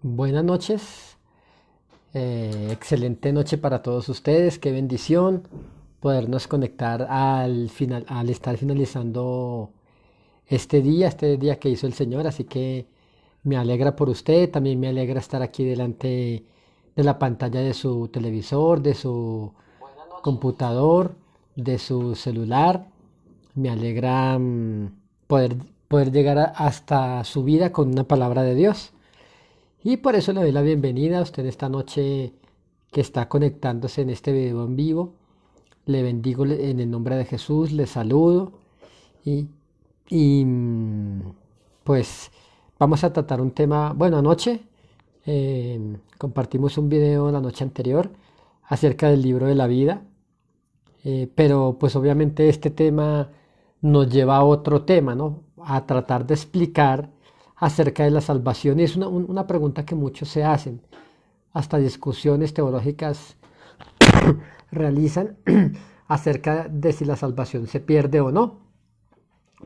Buenas noches, excelente noche para todos ustedes, qué bendición podernos conectar al final, al estar finalizando este día que hizo el Señor, así que me alegra por usted, también me alegra estar aquí delante de la pantalla de su televisor, de su computador, de su celular, me alegra poder, poder llegar hasta su vida con una palabra de Dios. Y por eso le doy la bienvenida a usted esta noche que está conectándose en este video en vivo. Le bendigo en el nombre de Jesús, le saludo y, y pues vamos a tratar un tema, bueno, anoche compartimos un video la noche anterior acerca del libro de la vida, pero pues obviamente este tema nos lleva a otro tema, ¿no? A tratar de explicar acerca de la salvación. Y es una pregunta que muchos se hacen, hasta discusiones teológicas realizan acerca de si la salvación se pierde o no.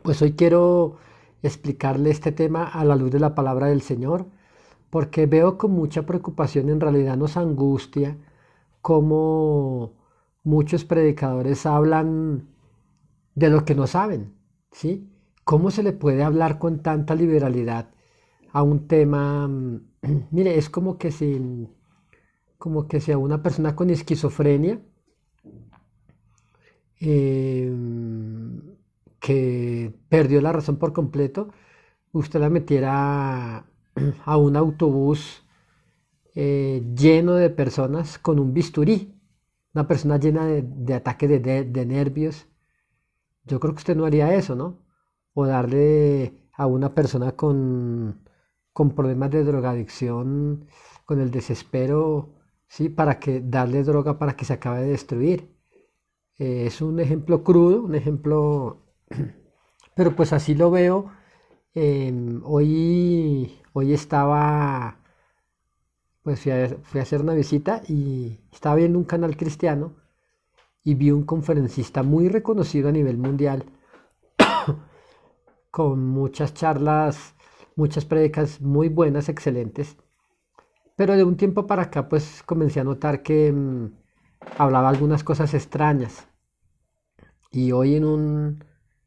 Pues hoy quiero explicarle este tema a la luz de la palabra del Señor, porque veo con mucha preocupación, en realidad nos angustia, cómo muchos predicadores hablan de lo que no saben, ¿sí? ¿Cómo se le puede hablar con tanta liberalidad a un tema? Mire, es como que si a una persona con esquizofrenia, eh, que perdió la razón por completo, usted la metiera a un autobús lleno de personas con un bisturí, una persona llena de ataque de nervios. Yo creo que usted no haría eso, ¿no? O darle a una persona con problemas de drogadicción, con el desespero, ¿sí? Para que darle droga para que se acabe de destruir. Es un ejemplo crudo, un ejemplo, pero pues así lo veo. Hoy estaba, pues fui a hacer una visita y estaba viendo un canal cristiano y vi un conferencista muy reconocido a nivel mundial con muchas charlas, muchas prédicas muy buenas, excelentes. Pero de un tiempo para acá, pues comencé a notar que hablaba algunas cosas extrañas. Y hoy en un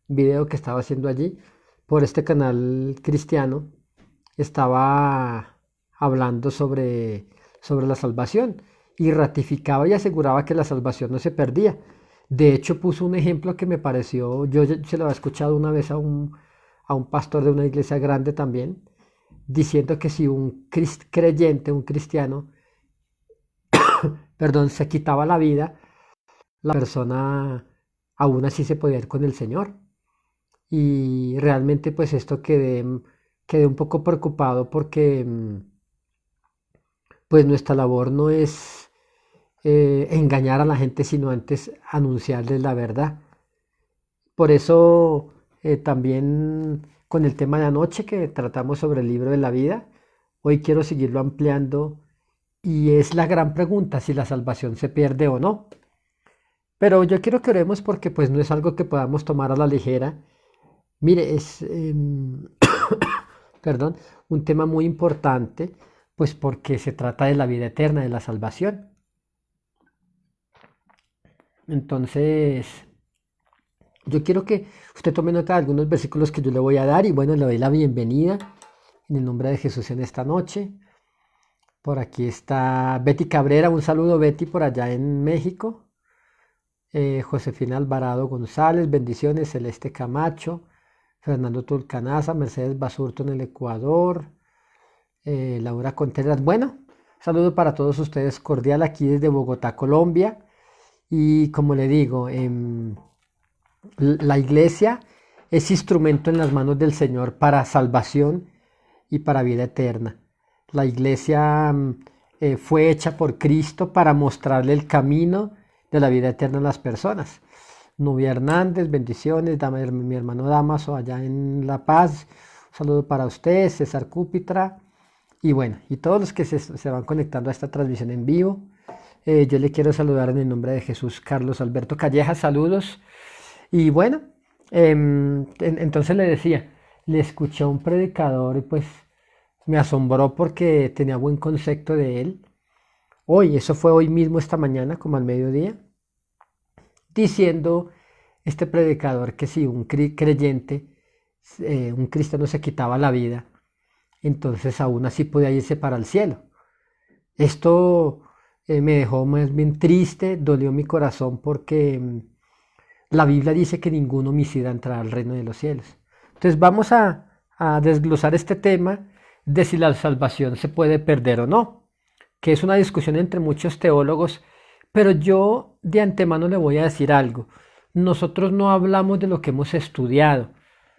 video que estaba haciendo allí, por este canal cristiano, estaba hablando sobre la salvación y ratificaba y aseguraba que la salvación no se perdía. De hecho, puso un ejemplo que me pareció, yo se lo había escuchado una vez a un pastor de una iglesia grande también, diciendo que si un creyente, un cristiano, perdón, se quitaba la vida, la persona aún así se podía ir con el Señor. Y realmente pues esto quedé un poco preocupado porque pues nuestra labor no es engañar a la gente, sino antes anunciarles la verdad. Por eso también con el tema de anoche que tratamos sobre el libro de la vida, hoy quiero seguirlo ampliando y es la gran pregunta si la salvación se pierde o no. Pero yo quiero que oremos porque pues no es algo que podamos tomar a la ligera. Mire, es, perdón, un tema muy importante, pues porque se trata de la vida eterna, de la salvación. Entonces, yo quiero que usted tome nota de algunos versículos que yo le voy a dar y bueno, le doy la bienvenida en el nombre de Jesús en esta noche. Por aquí está Betty Cabrera, un saludo Betty por allá en México. Josefina Alvarado González, bendiciones, Celeste Camacho, Fernando Tulcanaza, Mercedes Basurto en el Ecuador, Laura Contreras. Bueno, saludo para todos ustedes cordial aquí desde Bogotá, Colombia. Y como le digo, la iglesia es instrumento en las manos del Señor para salvación y para vida eterna. La iglesia fue hecha por Cristo para mostrarle el camino de la vida eterna a las personas. Nubia Hernández, bendiciones, mi hermano Damaso allá en La Paz, un saludo para usted, César Cúpitra, y bueno, y todos los que se van conectando a esta transmisión en vivo. Yo le quiero saludar en el nombre de Jesús, Carlos Alberto Calleja, saludos. Y bueno, entonces le decía, le escuché a un predicador y pues Me asombró porque tenía buen concepto de él. Hoy, eso fue hoy mismo, esta mañana, como al mediodía, diciendo este predicador que si un creyente, un cristiano se quitaba la vida, entonces aún así podía irse para el cielo. Esto me dejó más bien triste, dolió mi corazón porque la Biblia dice que ningún homicida entrará al reino de los cielos. Entonces vamos a desglosar este tema de si la salvación se puede perder o no, que es una discusión entre muchos teólogos, pero yo de antemano le voy a decir algo. Nosotros no hablamos de lo que hemos estudiado,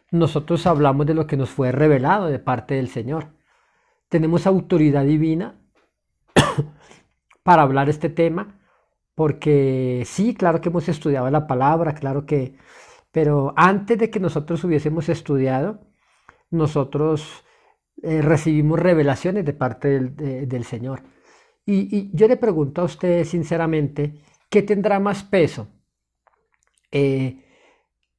nosotros hablamos de lo que nos fue revelado de parte del Señor. Tenemos autoridad divina para hablar este tema, porque sí, claro que hemos estudiado la palabra, claro que, pero antes de que nosotros hubiésemos estudiado, nosotros recibimos revelaciones de parte del Señor. Y yo le pregunto a usted sinceramente, ¿qué tendrá más peso? Eh,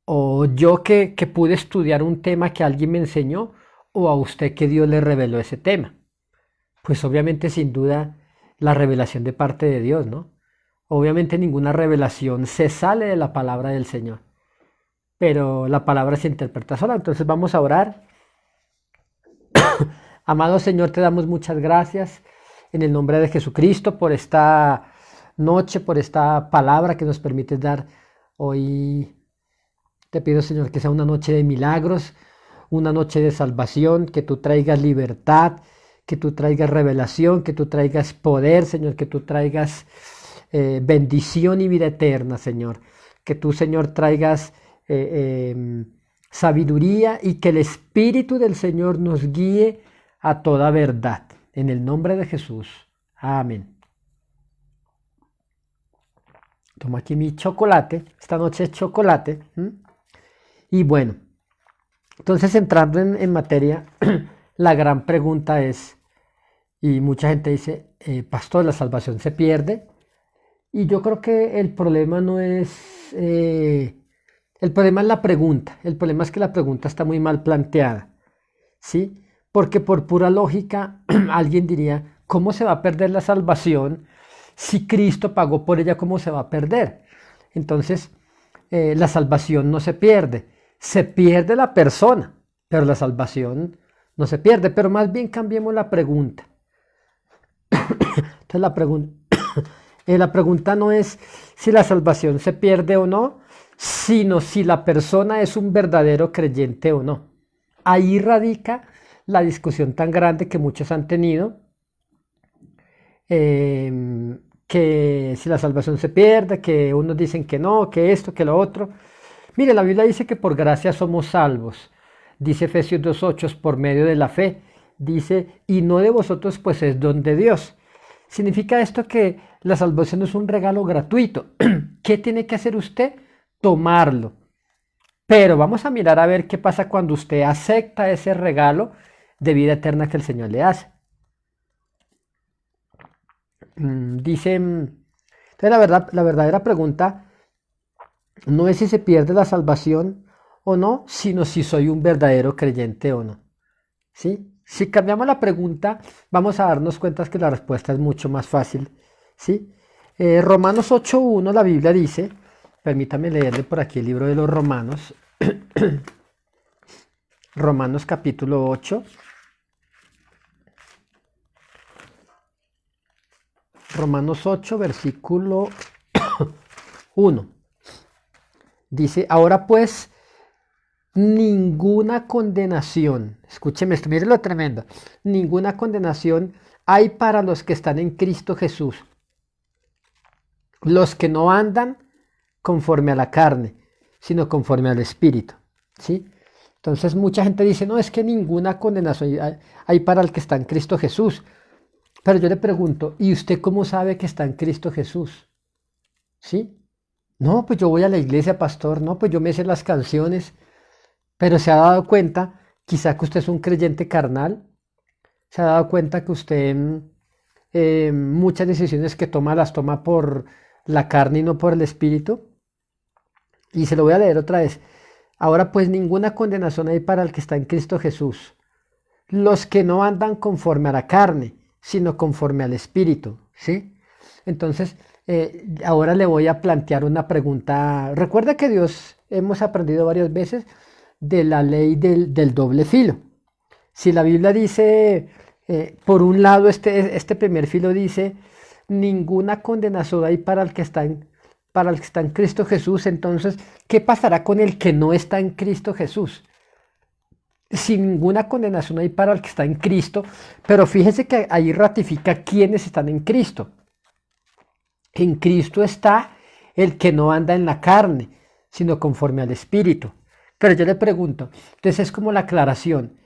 ¿O yo que pude estudiar un tema que alguien me enseñó, o a usted que Dios le reveló ese tema? Pues obviamente sin duda la revelación de parte de Dios, ¿no? Obviamente ninguna revelación se sale de la palabra del Señor, pero la palabra se interpreta sola. Entonces vamos a orar. Amado Señor, te damos muchas gracias en el nombre de Jesucristo por esta noche, por esta palabra que nos permites dar hoy. Te pido, Señor, que sea una noche de milagros, una noche de salvación, que tú traigas libertad, que tú traigas revelación, que tú traigas poder, Señor, que tú traigas bendición y vida eterna, Señor. Que tú, Señor, traigas sabiduría y que el Espíritu del Señor nos guíe a toda verdad. En el nombre de Jesús. Amén. Tomo aquí mi chocolate. Esta noche es chocolate. Y bueno, entonces entrando en materia, la gran pregunta es, y mucha gente dice, pastor, la salvación se pierde. Y yo creo que el problema no es, el problema es la pregunta. El problema es que la pregunta está muy mal planteada, ¿sí? Porque por pura lógica alguien diría, ¿cómo se va a perder la salvación si Cristo pagó por ella? ¿Cómo se va a perder? Entonces, la salvación no se pierde la persona, pero la salvación no se pierde. Pero más bien cambiemos la pregunta. Entonces la pregunta no es si la salvación se pierde o no, sino si la persona es un verdadero creyente o no. Ahí radica la discusión tan grande que muchos han tenido, que si la salvación se pierde, que unos dicen que no, que esto, que lo otro. Mire, la Biblia dice que por gracia somos salvos. Dice Efesios 2:8, por medio de la fe. Dice, y no de vosotros, pues es don de Dios. Significa esto que la salvación es un regalo gratuito. ¿Qué tiene que hacer usted? Tomarlo. Pero vamos a mirar a ver qué pasa cuando usted acepta ese regalo de vida eterna que el Señor le hace. Dice, entonces la verdadera pregunta no es si se pierde la salvación o no, sino si soy un verdadero creyente o no. ¿Sí? Si cambiamos la pregunta, vamos a darnos cuenta que la respuesta es mucho más fácil. ¿Sí? Romanos 8:1, la Biblia dice, permítame leerle por aquí el libro de los Romanos, Romanos capítulo 8. Romanos 8, versículo 1. Dice, ahora pues, ninguna condenación, escúcheme esto, mire lo tremendo, ninguna condenación hay para los que están en Cristo Jesús, los que no andan conforme a la carne, sino conforme al Espíritu, ¿sí? Entonces mucha gente dice, no, es que ninguna condenación hay para el que está en Cristo Jesús. Pero yo le pregunto, ¿y usted cómo sabe que está en Cristo Jesús? ¿Sí? No, pues yo voy a la iglesia, pastor, no, pues yo me sé las canciones, pero se ha dado cuenta, quizá que usted es un creyente carnal, se ha dado cuenta que usted muchas decisiones que toma las toma por la carne y no por el Espíritu. Y se lo voy a leer otra vez. Ahora pues ninguna condenación hay para el que está en Cristo Jesús, los que no andan conforme a la carne, sino conforme al Espíritu, ¿sí? Entonces, ahora le voy a plantear una pregunta. Recuerda que Dios, hemos aprendido varias veces de la ley del doble filo. Si la Biblia dice, por un lado, este primer filo dice, ninguna condenación hay para el que está en Cristo Jesús, entonces, ¿qué pasará con el que no está en Cristo Jesús? Sin ninguna condenación hay para el que está en Cristo, pero fíjese que ahí ratifica quiénes están en Cristo. En Cristo está el que no anda en la carne, sino conforme al Espíritu. Pero yo le pregunto, entonces es como la aclaración,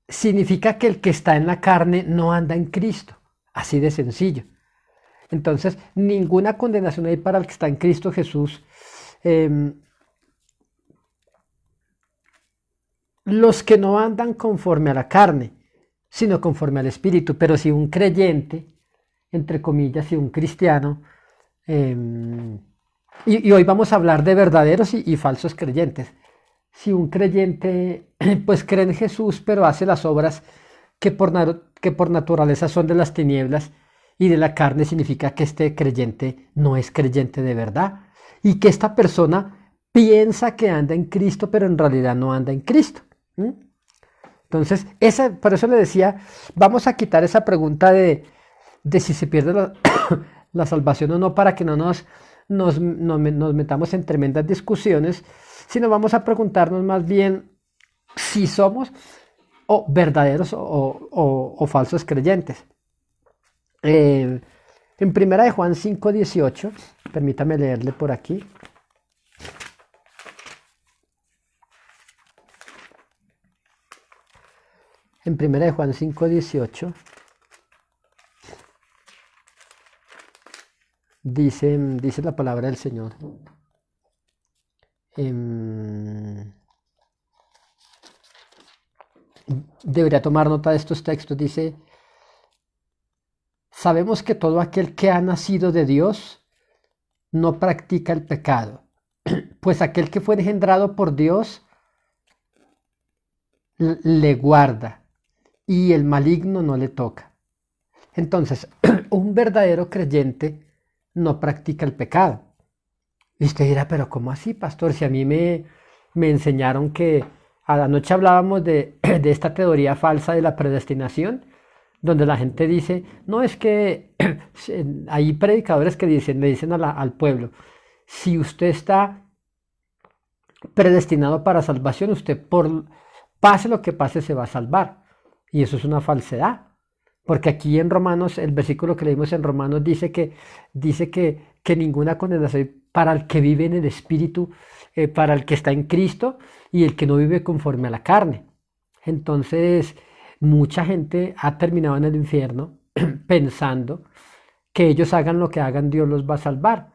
significa que el que está en la carne no anda en Cristo, así de sencillo. Entonces, ninguna condenación hay para el que está en Cristo Jesús. Los que no andan conforme a la carne, sino conforme al Espíritu. Pero si un creyente, entre comillas, si un cristiano, eh, y hoy vamos a hablar de verdaderos y falsos creyentes. Si un creyente pues cree en Jesús, pero hace las obras que por naturaleza son de las tinieblas y de la carne, significa que este creyente no es creyente de verdad. Y que esta persona piensa que anda en Cristo, pero en realidad no anda en Cristo. Entonces, por eso le decía, vamos a quitar esa pregunta de si se pierde la salvación o no, para que no nos metamos en tremendas discusiones, sino vamos a preguntarnos más bien si somos verdaderos o falsos creyentes. En primera de Juan 5:18, permítame leerle por aquí. En primera de Juan 5:18 dice la palabra del Señor. Debería tomar nota de estos textos. Dice, sabemos que todo aquel que ha nacido de Dios no practica el pecado, pues aquel que fue engendrado por Dios le guarda y el maligno no le toca. Entonces, un verdadero creyente no practica el pecado. Y usted dirá, pero ¿cómo así, pastor? Si a mí me enseñaron que a la noche hablábamos de esta teoría falsa de la predestinación, donde la gente dice, no, es que hay predicadores que le dicen al pueblo, si usted está predestinado para salvación, usted pase lo que pase se va a salvar. Y eso es una falsedad. Porque aquí en Romanos, el versículo que leímos en Romanos dice que ninguna condenación para el que vive en el Espíritu, para el que está en Cristo y el que no vive conforme a la carne. Entonces, mucha gente ha terminado en el infierno pensando que ellos hagan lo que hagan, Dios los va a salvar.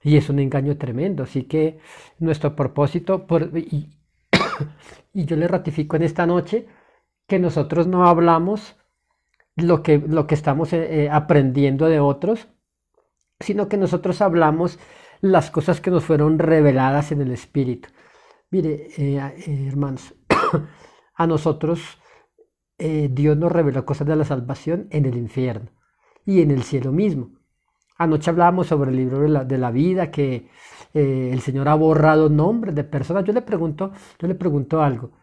Y es un engaño tremendo. Así que nuestro propósito, y yo le ratifico en esta noche, que nosotros no hablamos lo que estamos aprendiendo de otros, sino que nosotros hablamos las cosas que nos fueron reveladas en el Espíritu. Mire, hermanos, a nosotros Dios nos reveló cosas de la salvación en el infierno y en el cielo mismo. Anoche hablábamos sobre el libro de la vida, que el Señor ha borrado nombres de personas. Yo le pregunto algo.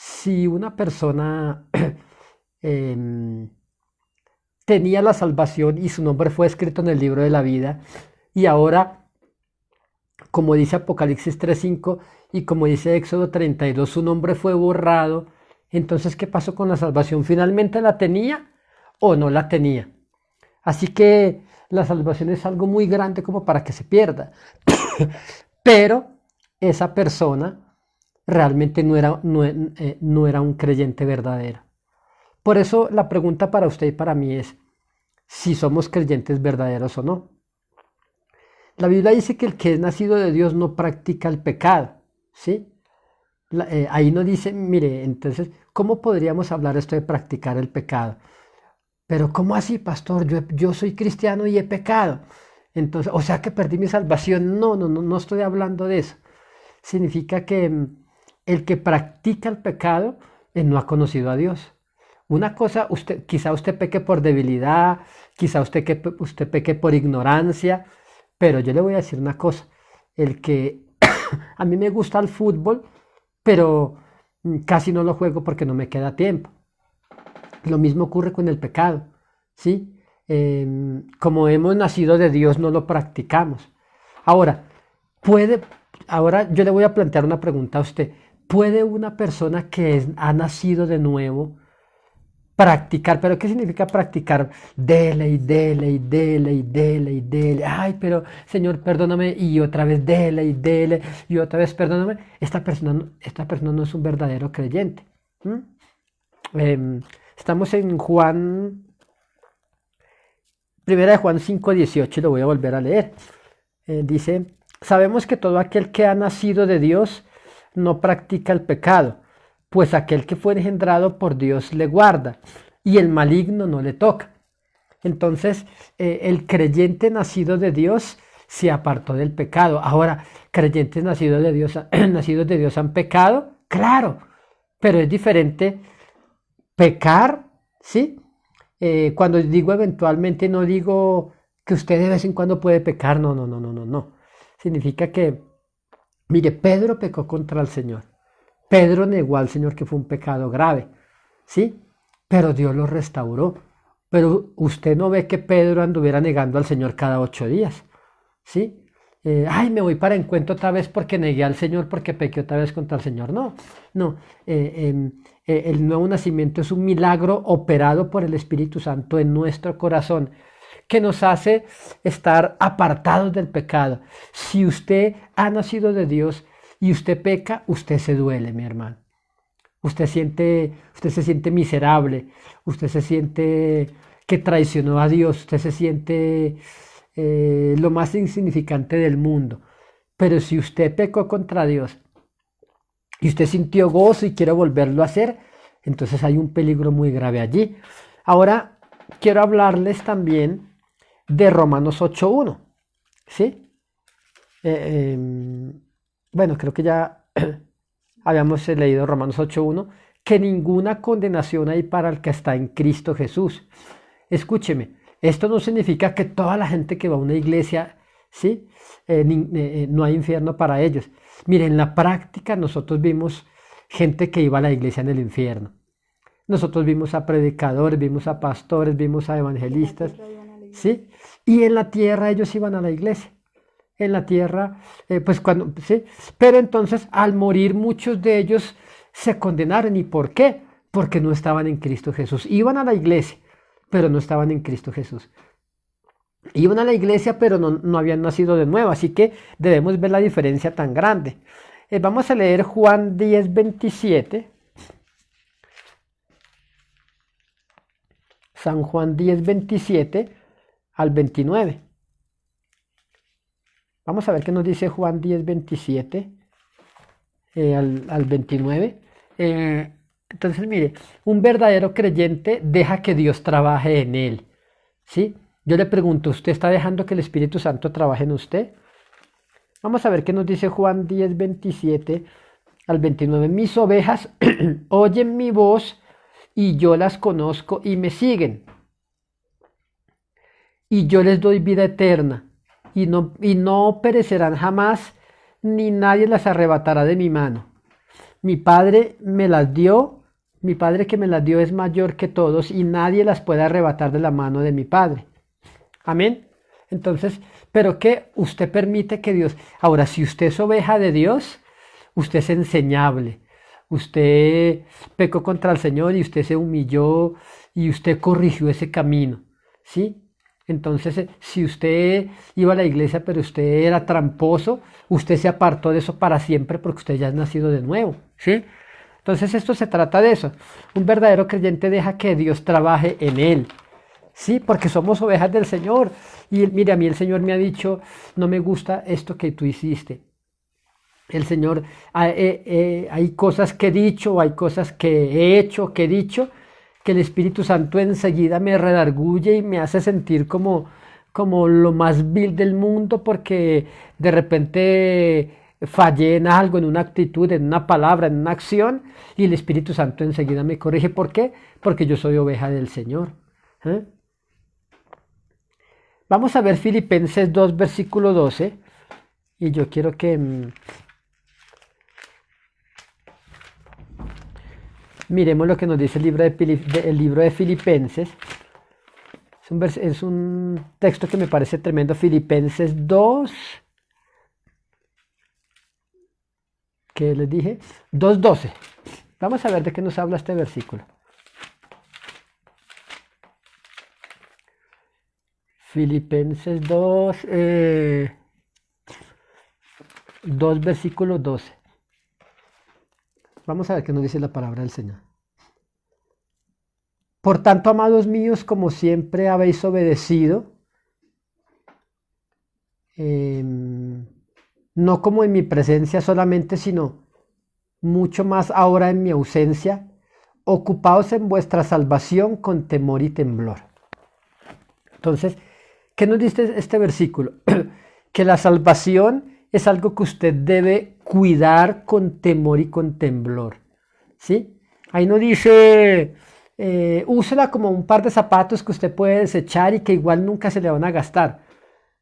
Si una persona tenía la salvación y su nombre fue escrito en el libro de la vida, y ahora, como dice Apocalipsis 3:5 y como dice Éxodo 32, su nombre fue borrado, entonces, ¿qué pasó con la salvación? ¿Finalmente la tenía o no la tenía? Así que la salvación es algo muy grande como para que se pierda. Pero esa persona realmente no era un creyente verdadero. Por eso la pregunta para usted y para mí es si somos creyentes verdaderos o no. La Biblia dice que el que es nacido de Dios no practica el pecado, ¿sí? Ahí no dice, mire, entonces, ¿cómo podríamos hablar esto de practicar el pecado? Pero ¿cómo así, pastor? Yo soy cristiano y he pecado. Entonces, o sea que perdí mi salvación. No estoy hablando de eso. Significa que el que practica el pecado no ha conocido a Dios. Una cosa, quizá usted peque por debilidad, quizá usted peque por ignorancia, pero yo le voy a decir una cosa, el que a mí me gusta el fútbol, pero casi no lo juego porque no me queda tiempo. Lo mismo ocurre con el pecado, ¿sí? Como hemos nacido de Dios, no lo practicamos. Ahora, puede, ahora yo le voy a plantear una pregunta a usted. ¿Puede una persona que ha nacido de nuevo practicar? ¿Pero qué significa practicar? Dele y dele y dele y dele y dele. Ay, pero Señor, perdóname. Y otra vez dele y dele y otra vez perdóname. Esta persona no es un verdadero creyente. Estamos en primera de Juan 5:18, y lo voy a volver a leer. Dice, sabemos que todo aquel que ha nacido de Dios no practica el pecado, pues aquel que fue engendrado por Dios le guarda y el maligno no le toca. Entonces, el creyente nacido de Dios se apartó del pecado. Ahora, creyentes nacidos de Dios, nacidos de Dios han pecado, claro, pero es diferente pecar, ¿sí? Cuando digo eventualmente, no digo que usted de vez en cuando puede pecar, no, no, no, no, no, no. Significa que, mire, Pedro pecó contra el Señor. Pedro negó al Señor que fue un pecado grave, ¿sí? Pero Dios lo restauró. Pero usted no ve que Pedro anduviera negando al Señor cada 8 días, ¿sí? Ay, me voy para encuentro otra vez porque negué al Señor, porque pequé otra vez contra el Señor. No, no. El nuevo nacimiento es un milagro operado por el Espíritu Santo en nuestro corazón, que nos hace estar apartados del pecado. Si usted ha nacido de Dios y usted peca, usted se duele, mi hermano. Usted se siente miserable, usted se siente que traicionó a Dios, usted se siente lo más insignificante del mundo. Pero si usted pecó contra Dios y usted sintió gozo y quiere volverlo a hacer, entonces hay un peligro muy grave allí. Ahora quiero hablarles también de Romanos 8:1, ¿sí? Bueno, creo que ya habíamos leído Romanos 8:1, que ninguna condenación hay para el que está en Cristo Jesús. Escúcheme, esto no significa que toda la gente que va a una iglesia, ¿sí? No hay infierno para ellos. Miren, en la práctica nosotros vimos gente que iba a la iglesia en el infierno. Nosotros vimos a predicadores, vimos a pastores, vimos a evangelistas, ¿sí? Y en la tierra ellos iban a la iglesia. En la tierra, pues cuando, ¿sí? Pero entonces al morir muchos de ellos se condenaron. ¿Y por qué? Porque no estaban en Cristo Jesús. Iban a la iglesia, pero no estaban en Cristo Jesús. Iban a la iglesia, pero no habían nacido de nuevo. Así que debemos ver la diferencia tan grande. Vamos a leer Juan 10:27. San Juan 10:27 al 29. Vamos a ver qué nos dice Juan 10:27 al 29. Entonces, mire, un verdadero creyente deja que Dios trabaje en él, ¿sí? Yo le pregunto, ¿usted está dejando que el Espíritu Santo trabaje en usted? Vamos a ver qué nos dice Juan 10:27 al 29. Mis ovejas oyen mi voz y yo las conozco y me siguen. Y yo les doy vida eterna y no perecerán jamás, ni nadie las arrebatará de mi mano. Mi Padre me las dio, mi Padre que me las dio es mayor que todos y nadie las puede arrebatar de la mano de mi Padre. Amén. Entonces, ¿pero qué? Usted permite que Dios... Ahora, si usted es oveja de Dios, usted es enseñable. Usted pecó contra el Señor y usted se humilló y usted corrigió ese camino, ¿sí? Entonces, si usted iba a la iglesia pero usted era tramposo, usted se apartó de eso para siempre porque usted ya es nacido de nuevo, ¿sí? Entonces esto se trata de eso. Un verdadero creyente deja que Dios trabaje en él, ¿sí? Porque somos ovejas del Señor. Y mire, a mí el Señor me ha dicho, no me gusta esto que tú hiciste. El Señor, hay cosas que he dicho, hay cosas que he hecho, que he dicho, que el Espíritu Santo enseguida me redarguye y me hace sentir como lo más vil del mundo porque de repente fallé en algo, en una actitud, en una palabra, en una acción, y el Espíritu Santo enseguida me corrige. ¿Por qué? Porque yo soy oveja del Señor. ¿Eh? Vamos a ver Filipenses 2, versículo 12, y yo quiero que miremos lo que nos dice el libro de Filipenses. Es un texto que me parece tremendo, Filipenses 2, ¿qué les dije? 2:12. Vamos a ver de qué nos habla este versículo. Filipenses 2, versículo 12. Vamos a ver qué nos dice la palabra del Señor. Por tanto, amados míos, como siempre habéis obedecido, no como en mi presencia solamente, sino mucho más ahora en mi ausencia, ocupaos en vuestra salvación con temor y temblor. Entonces, ¿qué nos dice este versículo? Que la salvación es algo que usted debe cuidar con temor y con temblor. ¿Sí? Ahí no dice, úsela como un par de zapatos que usted puede desechar y que igual nunca se le van a gastar.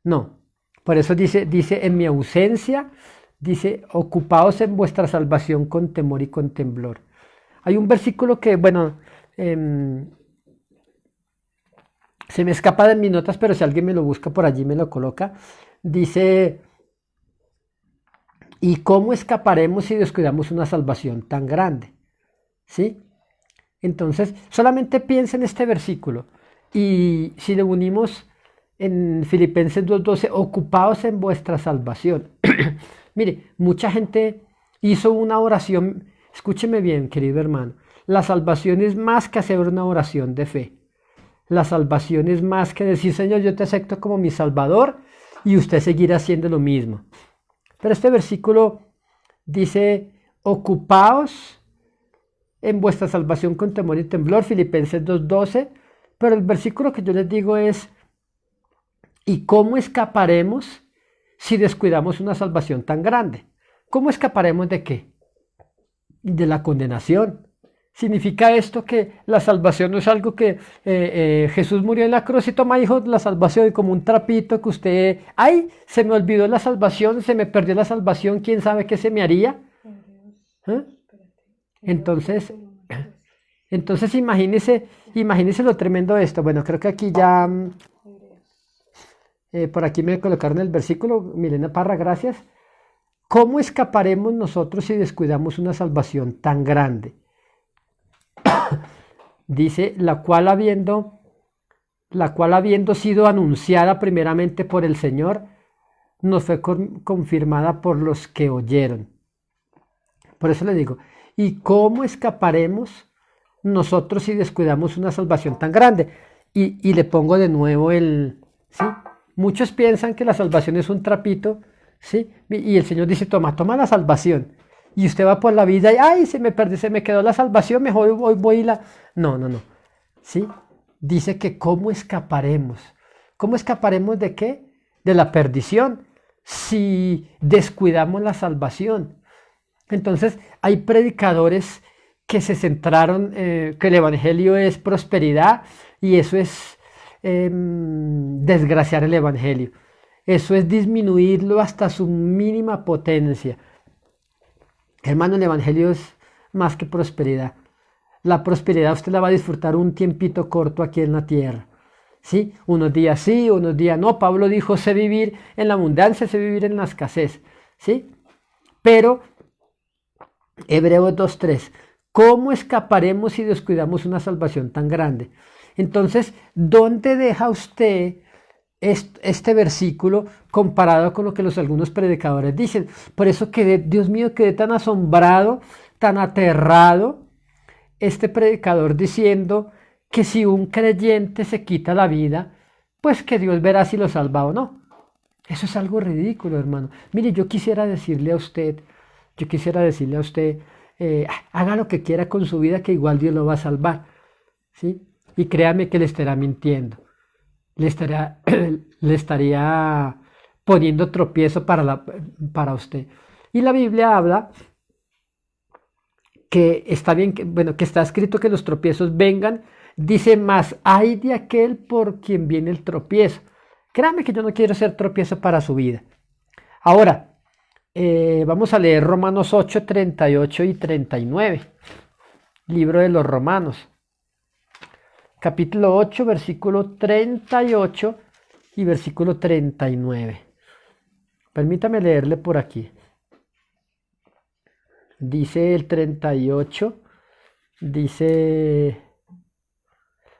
No, por eso dice en mi ausencia, dice, ocupaos en vuestra salvación con temor y con temblor. Hay un versículo que, bueno, se me escapa de mis notas, pero si alguien me lo busca por allí me lo coloca. Dice, ¿y cómo escaparemos si descuidamos una salvación tan grande? ¿Sí? Entonces, solamente piensa en este versículo. Y si le unimos en Filipenses 2:12, ocupaos en vuestra salvación. Mire, mucha gente hizo una oración, escúcheme bien, querido hermano, la salvación es más que hacer una oración de fe. La salvación es más que decir, Señor, yo te acepto como mi Salvador, y usted seguirá haciendo lo mismo. Pero este versículo dice, ocupaos en vuestra salvación con temor y temblor, Filipenses 2:12, pero el versículo que yo les digo es, ¿y cómo escaparemos si descuidamos una salvación tan grande? ¿Cómo escaparemos de qué? De la condenación. ¿Significa esto que la salvación no es algo que Jesús murió en la cruz y toma, hijo, la salvación como un trapito que usted, ay, se me olvidó la salvación, se me perdió la salvación, quién sabe qué se me haría? ¿Eh? Entonces imagínese lo tremendo de esto. Bueno, creo que aquí ya, por aquí me colocaron el versículo, Milena Parra, gracias. ¿Cómo escaparemos nosotros si descuidamos una salvación tan grande? Dice, la cual habiendo sido anunciada primeramente por el Señor, nos fue confirmada por los que oyeron. Por eso le digo, ¿y cómo escaparemos nosotros si descuidamos una salvación tan grande? Y le pongo de nuevo ¿sí? Muchos piensan que la salvación es un trapito, ¿sí? Y el Señor dice, toma la salvación. Y usted va por la vida y, ay, se me perdió, se me quedó la salvación, mejor hoy voy y la... No. ¿Sí? Dice que ¿cómo escaparemos? ¿Cómo escaparemos de qué? De la perdición, si descuidamos la salvación. Entonces, hay predicadores que se centraron, que el Evangelio es prosperidad, y eso es desgraciar el Evangelio. Eso es disminuirlo hasta su mínima potencia. Hermano, el Evangelio es más que prosperidad. La prosperidad usted la va a disfrutar un tiempito corto aquí en la tierra. ¿Sí? Unos días sí, unos días no. Pablo dijo, sé vivir en la abundancia, sé vivir en la escasez. ¿Sí? Pero, Hebreos 2:3, ¿cómo escaparemos si descuidamos una salvación tan grande? Entonces, ¿dónde deja usted este versículo comparado con lo que algunos predicadores dicen? Por eso quedé, Dios mío, quedé tan asombrado, tan aterrado, este predicador diciendo que si un creyente se quita la vida, pues que Dios verá si lo salva o no. Eso es algo ridículo, hermano. Mire, yo quisiera decirle a usted, haga lo que quiera con su vida, que igual Dios lo va a salvar, ¿sí? Y créame que le estará mintiendo. Le estaría poniendo tropiezo para usted. Y la Biblia habla que está bien, que está escrito que los tropiezos vengan. Dice, más hay de aquel por quien viene el tropiezo. Créame que yo no quiero ser tropiezo para su vida. Ahora, vamos a leer Romanos 8, 38 y 39. Libro de los Romanos. Capítulo 8, versículo 38 y versículo 39. Permítame leerle por aquí. Dice el 38, dice,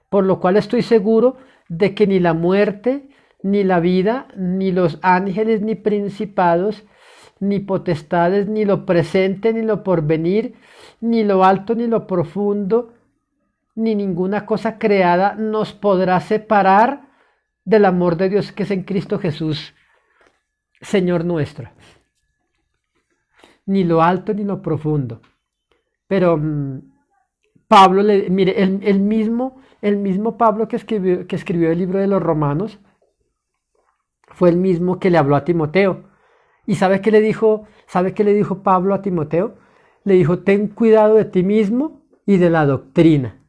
por lo cual estoy seguro de que ni la muerte, ni la vida, ni los ángeles, ni principados, ni potestades, ni lo presente, ni lo porvenir, ni lo alto, ni lo profundo, ni ninguna cosa creada nos podrá separar del amor de Dios que es en Cristo Jesús, Señor nuestro. Ni lo alto ni lo profundo. Pero Pablo, mire, el mismo Pablo que escribió el libro de los Romanos, fue el mismo que le habló a Timoteo. ¿Y sabe qué le dijo? ¿Sabe qué le dijo Pablo a Timoteo? Le dijo, ten cuidado de ti mismo y de la doctrina.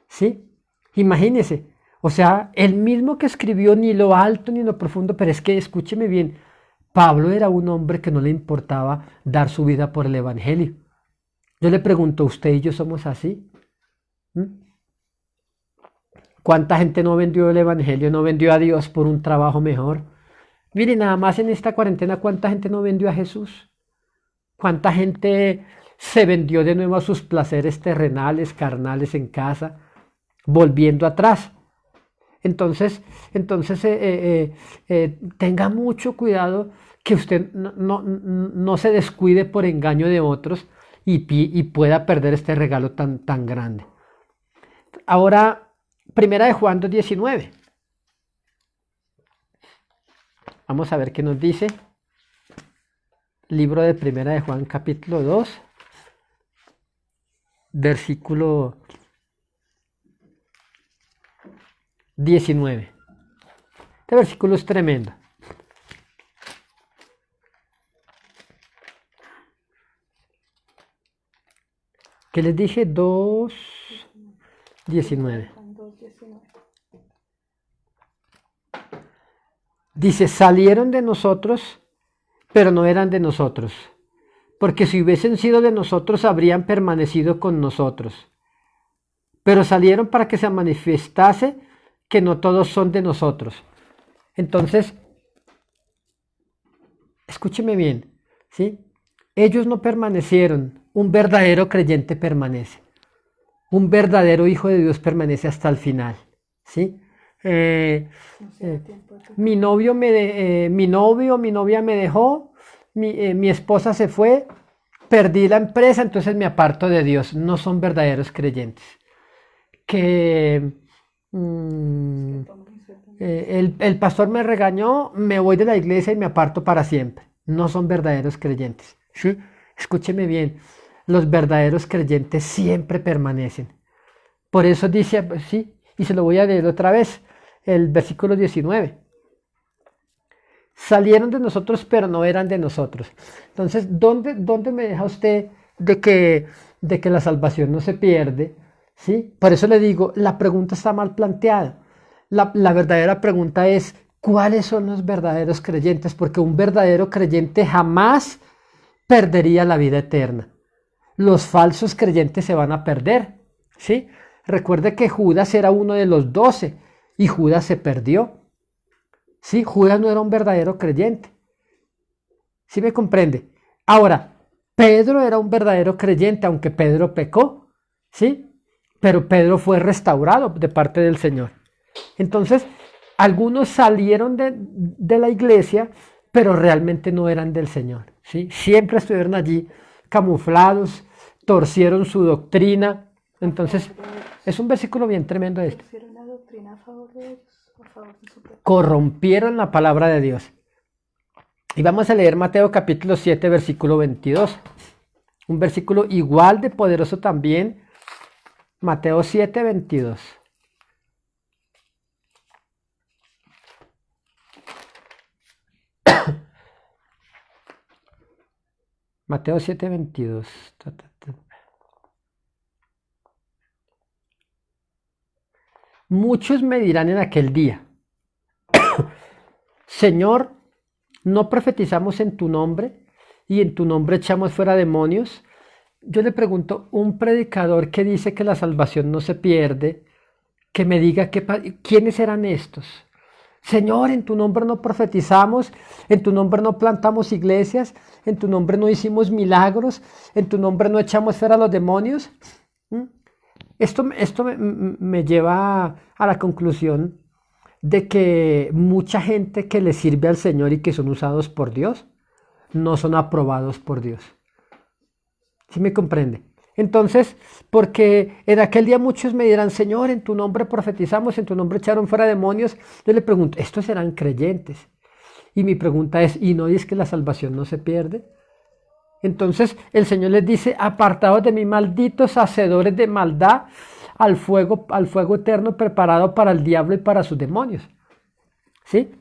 ¿Sí? Imagínese. O sea, el mismo que escribió ni lo alto ni lo profundo, pero es que escúcheme bien, Pablo era un hombre que no le importaba dar su vida por el Evangelio. Yo le pregunto, ¿usted y yo somos así? ¿Mm? ¿Cuánta gente no vendió el Evangelio, no vendió a Dios por un trabajo mejor? Mire, nada más en esta cuarentena, ¿cuánta gente no vendió a Jesús? ¿Cuánta gente se vendió de nuevo a sus placeres terrenales, carnales en casa, volviendo atrás? Entonces, tenga mucho cuidado que usted no se descuide por engaño de otros y pueda perder este regalo tan grande. Ahora, primera de Juan 2:19. Vamos a ver qué nos dice. Libro de primera de Juan, capítulo 2, versículo 19. Este versículo es tremendo. ¿Qué les dije? 2:19. Dice, salieron de nosotros, pero no eran de nosotros. Porque si hubiesen sido de nosotros, habrían permanecido con nosotros. Pero salieron para que se manifestase que no todos son de nosotros. Entonces, escúcheme bien, ¿sí? Ellos no permanecieron, un verdadero creyente permanece. Un verdadero hijo de Dios permanece hasta el final, ¿sí? Mi novio, mi novia me dejó, mi esposa se fue, perdí la empresa, entonces me aparto de Dios. No son verdaderos creyentes. Que el pastor me regañó, me voy de la iglesia y me aparto para siempre. No son verdaderos creyentes. ¿Sí? Escúcheme bien, los verdaderos creyentes siempre permanecen. Por eso dice, sí, y se lo voy a leer otra vez, el versículo 19. Salieron de nosotros, pero no eran de nosotros. Entonces, ¿dónde me deja usted de que la salvación no se pierde? ¿Sí? Por eso le digo, la pregunta está mal planteada. La verdadera pregunta es, ¿cuáles son los verdaderos creyentes? Porque un verdadero creyente jamás perdería la vida eterna. Los falsos creyentes se van a perder, ¿sí? Recuerde que Judas era uno de los 12 y Judas se perdió. Sí, Judas no era un verdadero creyente. ¿Sí me comprende? Ahora, Pedro era un verdadero creyente, aunque Pedro pecó, ¿sí? Pero Pedro fue restaurado de parte del Señor. Entonces, algunos salieron de la iglesia, pero realmente no eran del Señor, ¿sí? Siempre estuvieron allí camuflados, torcieron su doctrina. Entonces, es un versículo bien tremendo este. Corrompieron la palabra de Dios. Y vamos a leer Mateo capítulo 7, versículo 22. Un versículo igual de poderoso también. Mateo 7, 22. Mateo 7:22. Muchos me dirán en aquel día, Señor, ¿no profetizamos en tu nombre y en tu nombre echamos fuera demonios? Yo le pregunto, un predicador que dice que la salvación no se pierde, que me diga quiénes eran estos. Señor, en tu nombre no profetizamos, en tu nombre no plantamos iglesias, en tu nombre no hicimos milagros, en tu nombre no echamos fuera a los demonios. ¿Mm? Esto me lleva a la conclusión de que mucha gente que le sirve al Señor y que son usados por Dios, no son aprobados por Dios. ¿Sí me comprende? Entonces, porque en aquel día muchos me dirán, Señor, en tu nombre profetizamos, en tu nombre echaron fuera demonios. Yo le pregunto, ¿estos serán creyentes? Y mi pregunta es, ¿y no es que la salvación no se pierde? Entonces el Señor les dice, apartados de mí, malditos hacedores de maldad, al fuego eterno preparado para el diablo y para sus demonios. ¿Sí?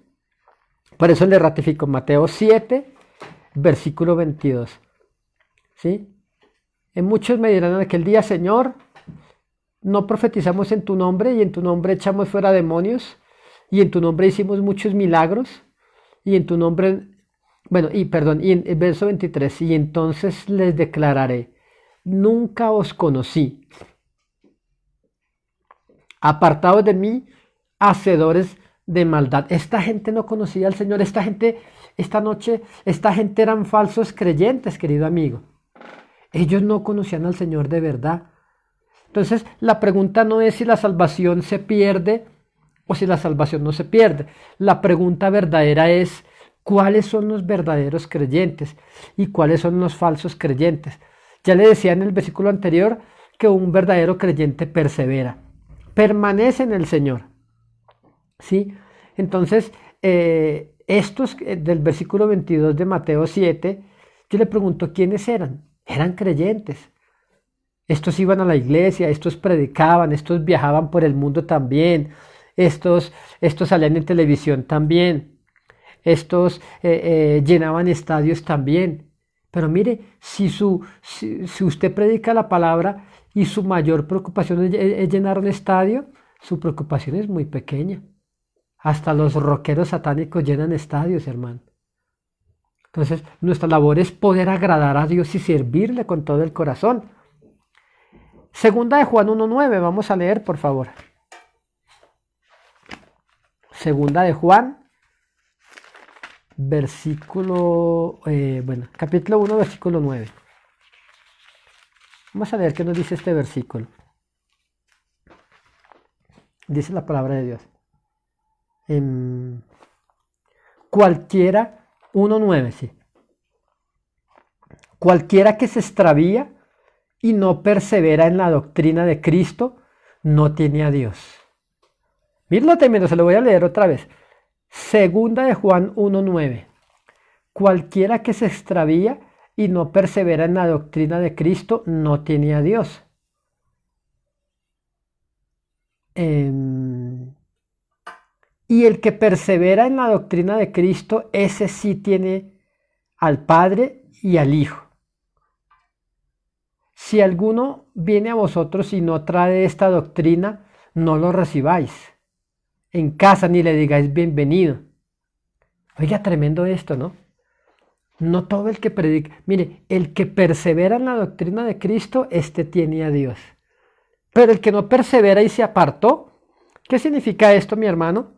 Por eso le ratifico Mateo 7, versículo 22. ¿Sí? En muchos me dirán en aquel día, Señor, no profetizamos en tu nombre y en tu nombre echamos fuera demonios y en tu nombre hicimos muchos milagros y en tu nombre, bueno, y en el verso 23, y entonces les declararé, nunca os conocí, apartados de mí, hacedores de maldad. Esta gente no conocía al Señor, esta gente eran falsos creyentes, querido amigo. Ellos no conocían al Señor de verdad. Entonces, la pregunta no es si la salvación se pierde o si la salvación no se pierde. La pregunta verdadera es, ¿cuáles son los verdaderos creyentes y cuáles son los falsos creyentes? Ya le decía en el versículo anterior que un verdadero creyente persevera, permanece en el Señor. ¿Sí? Entonces, estos del versículo 22 de Mateo 7, yo le pregunto, ¿quiénes eran? Eran creyentes. Estos iban a la iglesia, estos predicaban, estos viajaban por el mundo también, estos salían en televisión también, estos llenaban estadios también. Pero mire, si usted predica la palabra y su mayor preocupación es llenar un estadio, su preocupación es muy pequeña. Hasta los rockeros satánicos llenan estadios, hermano. Entonces, nuestra labor es poder agradar a Dios y servirle con todo el corazón. Segunda de Juan 1:9, vamos a leer, por favor. Segunda de Juan, capítulo 1, versículo 9. Vamos a leer qué nos dice este versículo. Dice la palabra de Dios. Cualquiera, 1:9, sí. Cualquiera que se extravía y no persevera en la doctrina de Cristo, no tiene a Dios. Miren tremendo, se lo voy a leer otra vez. Segunda de Juan 1:9. Cualquiera que se extravía y no persevera en la doctrina de Cristo, no tiene a Dios. Y el que persevera en la doctrina de Cristo, ese sí tiene al Padre y al Hijo. Si alguno viene a vosotros y no trae esta doctrina, no lo recibáis en casa ni le digáis bienvenido. Oiga, tremendo esto, ¿no? No todo el que predica. Mire, el que persevera en la doctrina de Cristo, este tiene a Dios. Pero el que no persevera y se apartó, ¿qué significa esto, mi hermano?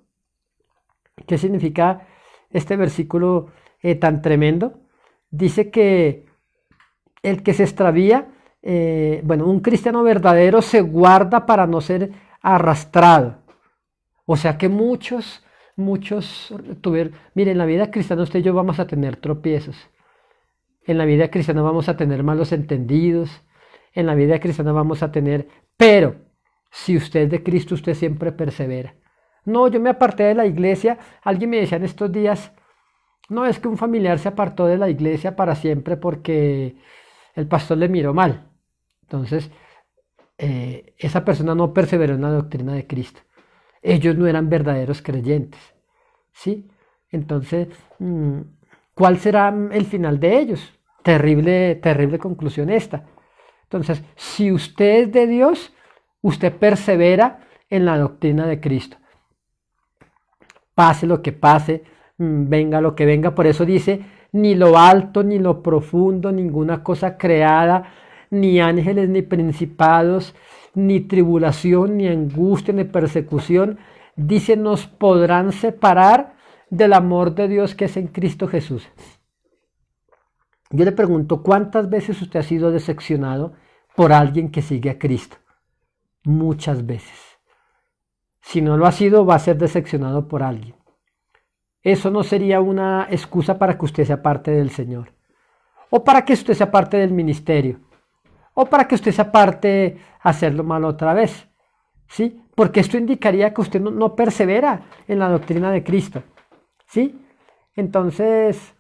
¿Qué significa este versículo tan tremendo? Dice que el que se extravía, un cristiano verdadero se guarda para no ser arrastrado. O sea que muchos tuvieron, mire, en la vida cristiana usted y yo vamos a tener tropiezos. En la vida cristiana vamos a tener malos entendidos. En la vida cristiana vamos a tener, pero si usted es de Cristo, usted siempre persevera. No, yo me aparté de la iglesia. Alguien me decía en estos días, no, es que un familiar se apartó de la iglesia para siempre porque el pastor le miró mal. Entonces, esa persona no perseveró en la doctrina de Cristo. Ellos no eran verdaderos creyentes. ¿Sí? Entonces, ¿cuál será el final de ellos? Terrible, terrible conclusión esta. Entonces, si usted es de Dios, usted persevera en la doctrina de Cristo. Pase lo que pase, venga lo que venga. Por eso dice, ni lo alto, ni lo profundo, ninguna cosa creada, ni ángeles, ni principados, ni tribulación, ni angustia, ni persecución, dice, nos podrán separar del amor de Dios que es en Cristo Jesús. Yo le pregunto, ¿cuántas veces usted ha sido decepcionado por alguien que sigue a Cristo? Muchas veces. Si no lo ha sido, va a ser decepcionado por alguien. Eso no sería una excusa para que usted sea parte del Señor, o para que usted sea parte del ministerio, o para que usted sea parte hacerlo mal otra vez, ¿sí? Porque esto indicaría que usted no persevera en la doctrina de Cristo, ¿sí? Entonces,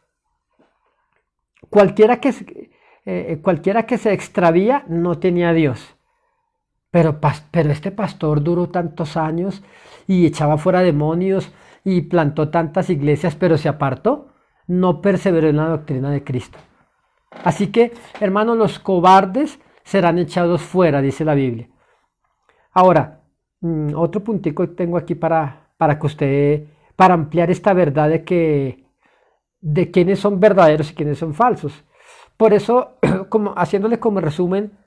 cualquiera que se extravía no tenía a Dios. Pero este pastor duró tantos años y echaba fuera demonios y plantó tantas iglesias, pero se apartó, no perseveró en la doctrina de Cristo. Así que, hermanos, los cobardes serán echados fuera, dice la Biblia. Ahora, otro puntico tengo aquí para ampliar esta verdad de quiénes son verdaderos y quiénes son falsos. Por eso, haciéndole como resumen,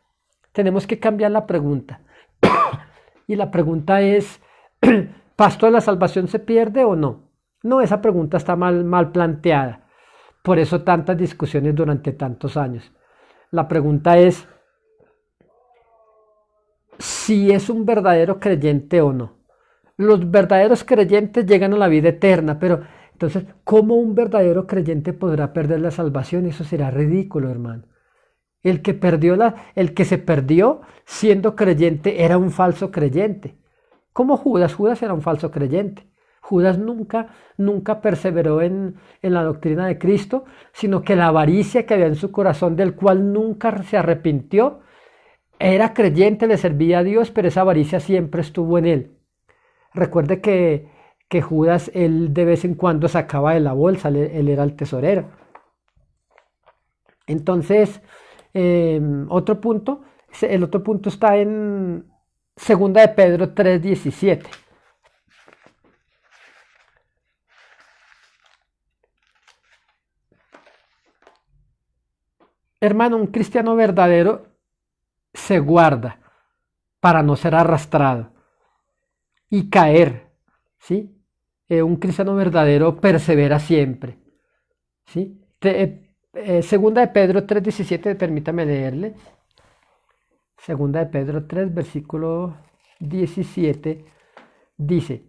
tenemos que cambiar la pregunta. Y la pregunta es, ¿pastor, la salvación se pierde o no? No, esa pregunta está mal planteada. Por eso tantas discusiones durante tantos años. La pregunta es, si es un verdadero creyente o no. Los verdaderos creyentes llegan a la vida eterna, pero entonces, ¿cómo un verdadero creyente podrá perder la salvación? Eso será ridículo, hermano. El que se perdió siendo creyente era un falso creyente. Como Judas era un falso creyente. Judas nunca perseveró en la doctrina de Cristo, sino que la avaricia que había en su corazón, del cual nunca se arrepintió, era creyente, le servía a Dios, pero esa avaricia siempre estuvo en él. Recuerde que Judas, él de vez en cuando sacaba de la bolsa, él era el tesorero. Entonces, el otro punto está en 2 de Pedro 3:17. Hermano, un cristiano verdadero se guarda para no ser arrastrado y caer, ¿sí? Un cristiano verdadero persevera siempre, ¿sí? Segunda de Pedro 3:17, permítame leerle. Segunda de Pedro 3, versículo 17, dice: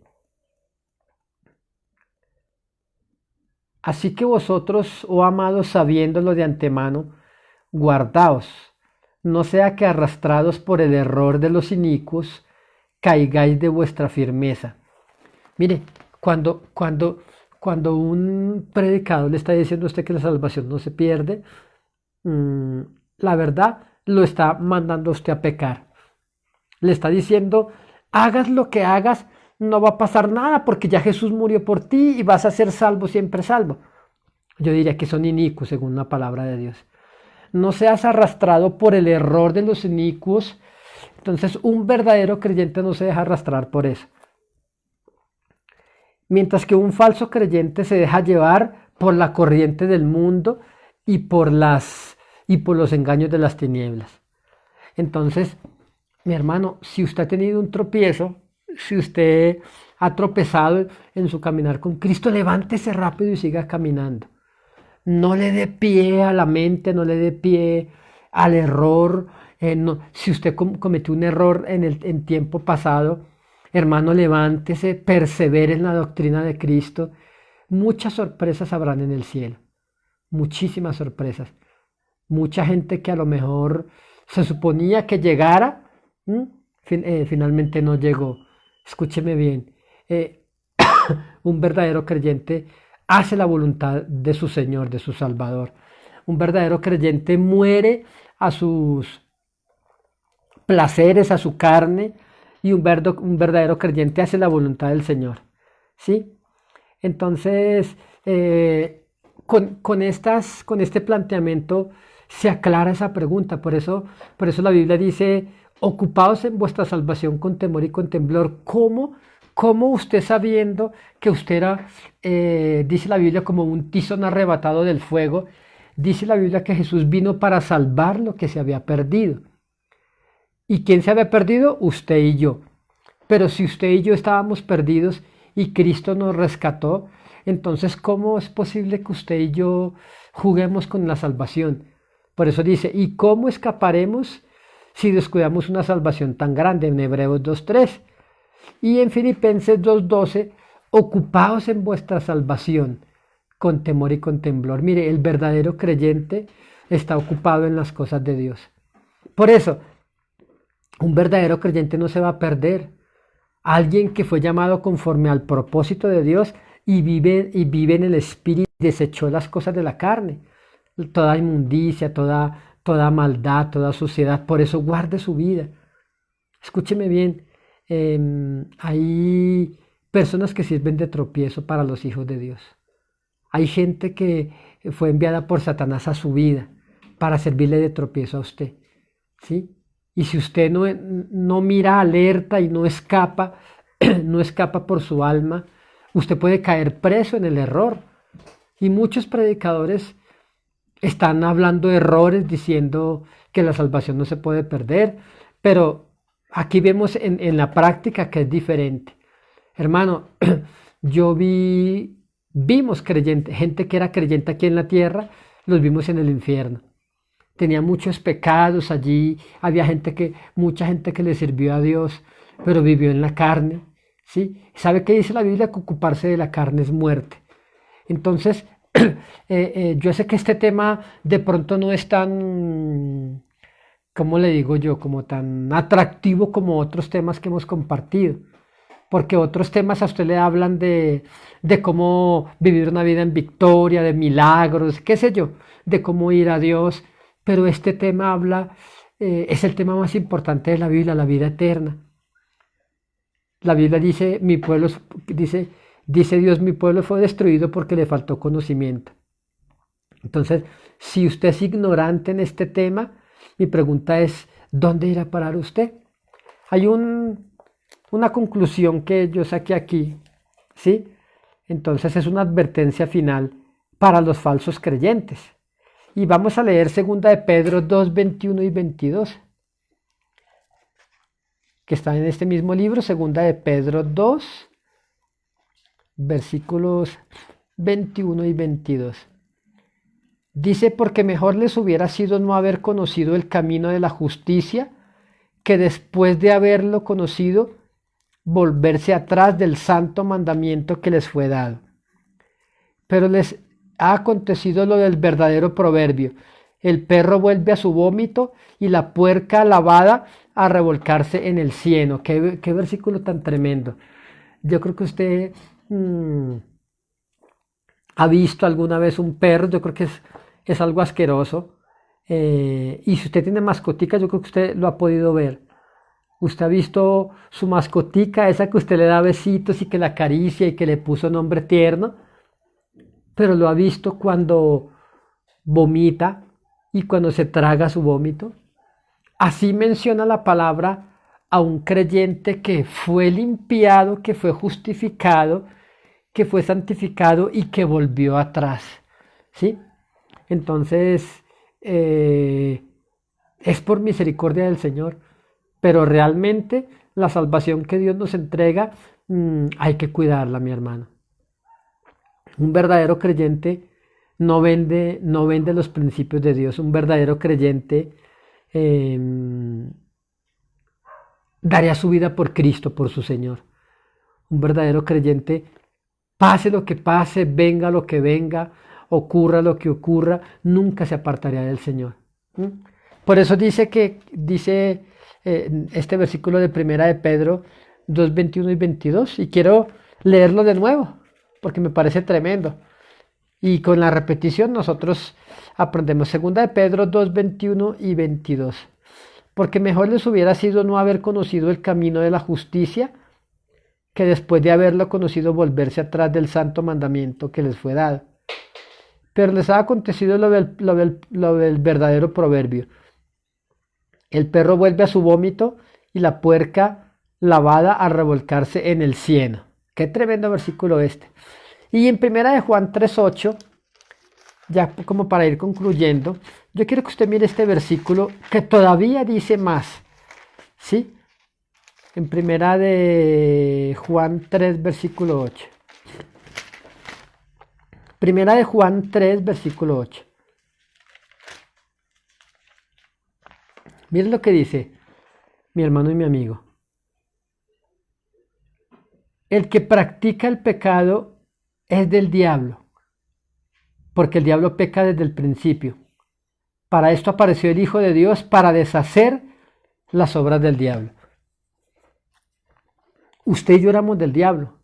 así que vosotros, oh amados, sabiéndolo de antemano, guardaos, no sea que arrastrados por el error de los inicuos, caigáis de vuestra firmeza. Mire, cuando un predicador le está diciendo a usted que la salvación no se pierde, la verdad lo está mandando a usted a pecar. Le está diciendo, hagas lo que hagas, no va a pasar nada porque ya Jesús murió por ti y vas a ser salvo, siempre salvo. Yo diría que son inicuos según la palabra de Dios. No seas arrastrado por el error de los inicuos. Entonces, un verdadero creyente no se deja arrastrar por eso. Mientras que un falso creyente se deja llevar por la corriente del mundo y por los engaños de las tinieblas. Entonces, mi hermano, si usted ha tenido un tropiezo, si usted ha tropezado en su caminar con Cristo, levántese rápido y siga caminando. No le dé pie a la mente, no le dé pie al error. Si usted cometió un error en tiempo pasado, hermano, levántese, persevere en la doctrina de Cristo. Muchas sorpresas habrán en el cielo, muchísimas sorpresas. Mucha gente que a lo mejor se suponía que llegara, finalmente no llegó. Escúcheme bien, un verdadero creyente hace la voluntad de su Señor, de su Salvador. Un verdadero creyente muere a sus placeres, a su carne, y un verdadero creyente hace la voluntad del Señor. ¿Sí? Entonces, con este planteamiento se aclara esa pregunta. Por eso la Biblia dice, ocupaos en vuestra salvación con temor y con temblor. ¿Cómo usted sabiendo que usted era, dice la Biblia, como un tizón arrebatado del fuego? Dice la Biblia que Jesús vino para salvar lo que se había perdido. ¿Y quién se había perdido? Usted y yo. Pero si usted y yo estábamos perdidos y Cristo nos rescató, entonces ¿cómo es posible que usted y yo juguemos con la salvación? Por eso dice, ¿y cómo escaparemos si descuidamos una salvación tan grande? En Hebreos 2:3 y en Filipenses 2:12, ocupaos en vuestra salvación con temor y con temblor. Mire, el verdadero creyente está ocupado en las cosas de Dios. Por eso, un verdadero creyente no se va a perder. Alguien que fue llamado conforme al propósito de Dios y vive en el Espíritu, desechó las cosas de la carne, toda inmundicia, toda maldad, toda suciedad. Por eso guarde su vida. Escúcheme bien, hay personas que sirven de tropiezo para los hijos de Dios. Hay gente que fue enviada por Satanás a su vida para servirle de tropiezo a usted, ¿sí? Y si usted no mira alerta y no escapa, no escapa por su alma, usted puede caer preso en el error. Y muchos predicadores están hablando errores diciendo que la salvación no se puede perder, pero aquí vemos en la práctica que es diferente. Hermano, vimos creyentes, gente que era creyente aquí en la tierra, los vimos en el infierno. Tenía muchos pecados allí, había mucha gente que le sirvió a Dios, pero vivió en la carne, ¿sí? ¿Sabe qué dice la Biblia? Que ocuparse de la carne es muerte. Entonces, yo sé que este tema de pronto no es tan, ¿cómo le digo yo? Como tan atractivo como otros temas que hemos compartido. Porque otros temas a usted le hablan de cómo vivir una vida en victoria, de milagros, qué sé yo, de cómo ir a Dios. Pero este tema es el tema más importante de la Biblia, la vida eterna. La Biblia dice, dice Dios, mi pueblo fue destruido porque le faltó conocimiento. Entonces, si usted es ignorante en este tema, mi pregunta es, ¿dónde irá a parar usted? Hay una conclusión que yo saqué aquí, ¿sí? Entonces es una advertencia final para los falsos creyentes. Y vamos a leer 2 de Pedro 2, 21 y 22, que está en este mismo libro, 2 de Pedro 2, versículos 21 y 22. Dice, porque mejor les hubiera sido no haber conocido el camino de la justicia, que después de haberlo conocido, volverse atrás del santo mandamiento que les fue dado. Pero les ha acontecido lo del verdadero proverbio: el perro vuelve a su vómito y la puerca lavada a revolcarse en el cieno. Qué versículo tan tremendo. Yo creo que usted ha visto alguna vez un perro. Yo creo que es algo asqueroso. Y si usted tiene mascotica, yo creo que usted lo ha podido ver. Usted ha visto su mascotica, esa que usted le da besitos y que la acaricia y que le puso nombre tierno, pero lo ha visto cuando vomita y cuando se traga su vómito. Así menciona la palabra a un creyente que fue limpiado, que fue justificado, que fue santificado y que volvió atrás, ¿sí? Entonces, es por misericordia del Señor, pero realmente la salvación que Dios nos entrega, hay que cuidarla, mi hermano. Un verdadero creyente no vende los principios de Dios. Un verdadero creyente daría su vida por Cristo, por su Señor. Un verdadero creyente, pase lo que pase, venga lo que venga, ocurra lo que ocurra, nunca se apartaría del Señor. Por eso dice este versículo de 1 de Pedro 2, 21 y 22, y quiero leerlo de nuevo, porque me parece tremendo. Y con la repetición nosotros aprendemos. 2 de Pedro 2, 21 y 22. Porque mejor les hubiera sido no haber conocido el camino de la justicia, que después de haberlo conocido volverse atrás del santo mandamiento que les fue dado. Pero les ha acontecido lo del verdadero proverbio. El perro vuelve a su vómito y la puerca lavada a revolcarse en el cieno. Qué tremendo versículo este. Y en primera de Juan 3:8, ya como para ir concluyendo, yo quiero que usted mire este versículo que todavía dice más. ¿Sí? En primera de Juan 3, versículo 8. Primera de Juan 3, versículo 8. Miren lo que dice mi hermano y mi amigo. El que practica el pecado es del diablo, porque el diablo peca desde el principio. Para esto apareció el Hijo de Dios, para deshacer las obras del diablo. Usted y yo éramos del diablo,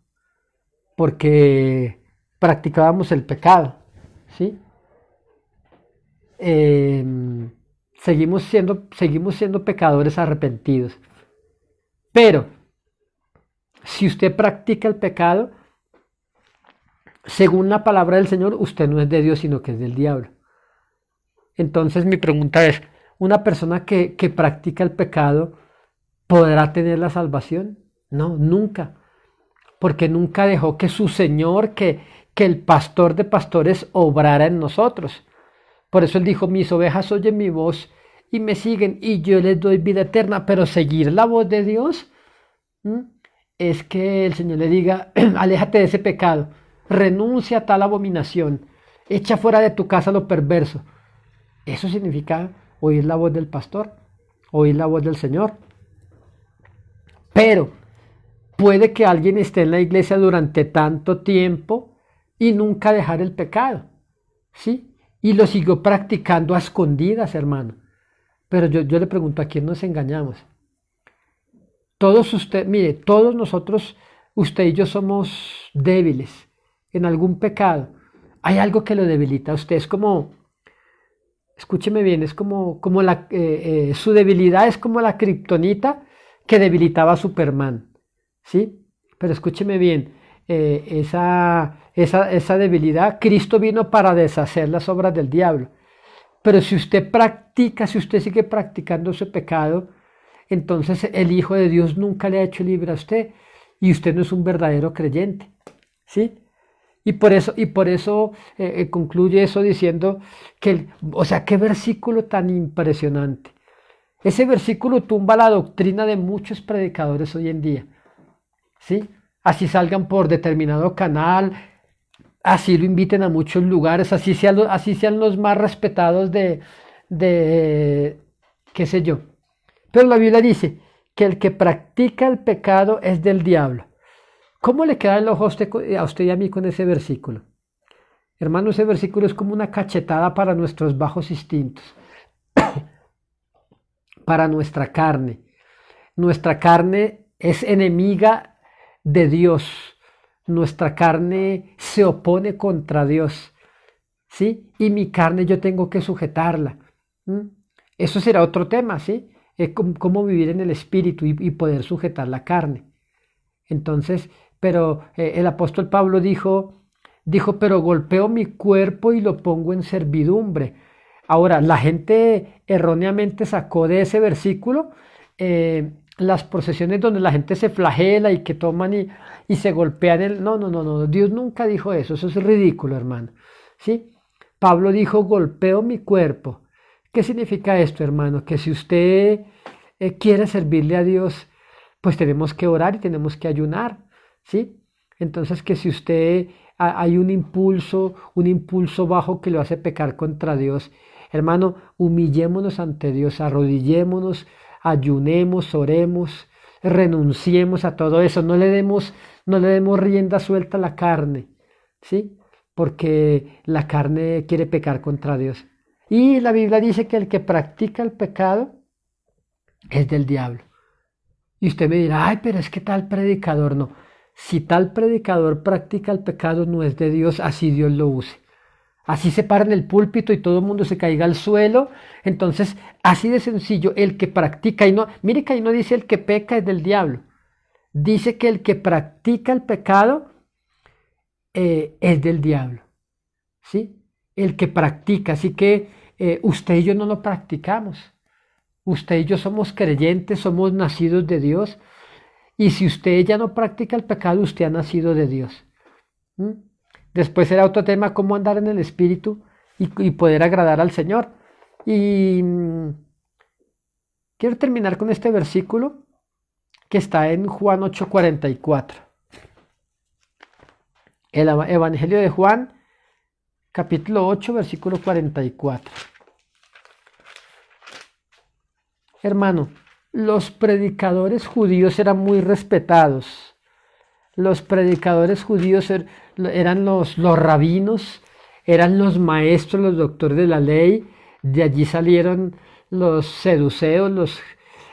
porque practicábamos el pecado, ¿sí? Seguimos siendo pecadores arrepentidos. Pero, si usted practica el pecado, según la palabra del Señor, usted no es de Dios, sino que es del diablo. Entonces mi pregunta es, ¿una persona que practica el pecado podrá tener la salvación? No, nunca. Porque nunca dejó que su Señor, que el pastor de pastores, obrara en nosotros. Por eso Él dijo, mis ovejas oyen mi voz y me siguen y yo les doy vida eterna. Pero seguir la voz de Dios es que el Señor le diga, aléjate de ese pecado, renuncia a tal abominación, echa fuera de tu casa lo perverso. Eso significa oír la voz del pastor, oír la voz del Señor. Pero puede que alguien esté en la iglesia durante tanto tiempo y nunca dejar el pecado, ¿sí? Y lo siguió practicando a escondidas, hermano. Pero yo le pregunto, ¿a quién nos engañamos? Todos nosotros, usted y yo somos débiles en algún pecado. Hay algo que lo debilita a usted. Es como, escúcheme bien, es como su debilidad es como la kriptonita que debilitaba a Superman, ¿sí? Pero escúcheme bien, esa debilidad, Cristo vino para deshacer las obras del diablo. Pero si usted sigue practicando ese pecado, entonces el Hijo de Dios nunca le ha hecho libre a usted y usted no es un verdadero creyente, ¿sí? Y por eso concluye eso diciendo que, o sea, qué versículo tan impresionante. Ese versículo tumba la doctrina de muchos predicadores hoy en día, ¿sí? Así salgan por determinado canal, así lo inviten a muchos lugares, así sean los más respetados de qué sé yo. Pero la Biblia dice que el que practica el pecado es del diablo. ¿Cómo le queda el ojo a usted y a mí con ese versículo? Hermano, ese versículo es como una cachetada para nuestros bajos instintos, para nuestra carne. Nuestra carne es enemiga de Dios. Nuestra carne se opone contra Dios, ¿sí? Y mi carne yo tengo que sujetarla. Eso será otro tema, ¿sí? Cómo vivir en el espíritu y poder sujetar la carne. Entonces, pero el apóstol Pablo dijo, pero golpeo mi cuerpo y lo pongo en servidumbre. Ahora, la gente erróneamente sacó de ese versículo las procesiones donde la gente se flagela y que toman y se golpean. No, Dios nunca dijo eso, eso es ridículo, hermano. ¿Sí? Pablo dijo, golpeo mi cuerpo. ¿Qué significa esto, hermano? Que si usted quiere servirle a Dios, pues tenemos que orar y tenemos que ayunar, ¿sí? Entonces que si usted hay un impulso bajo que lo hace pecar contra Dios, hermano, humillémonos ante Dios, arrodillémonos, ayunemos, oremos, renunciemos a todo eso, no le demos rienda suelta a la carne, ¿sí? Porque la carne quiere pecar contra Dios. Y la Biblia dice que el que practica el pecado es del diablo. Y usted me dirá, ay, pero es que tal predicador no. Si tal predicador practica el pecado, no es de Dios, así Dios lo use. Así se para en el púlpito y todo el mundo se caiga al suelo. Entonces, así de sencillo, el que practica, y no, mire que ahí no dice el que peca es del diablo. Dice que el que practica el pecado es del diablo. ¿Sí? el que practica. Así que usted y yo no lo practicamos. Usted y yo somos creyentes, somos nacidos de Dios. Y si usted ya no practica el pecado, usted ha nacido de Dios. ¿Mm? Después será otro tema cómo andar en el Espíritu y poder agradar al Señor. Y quiero terminar con este versículo que está en Juan 8:44. El Evangelio de Juan, capítulo 8, versículo 44. Hermano, los predicadores judíos eran muy respetados. Los predicadores judíos eran los rabinos, eran los maestros, los doctores de la ley. De allí salieron los seduceos,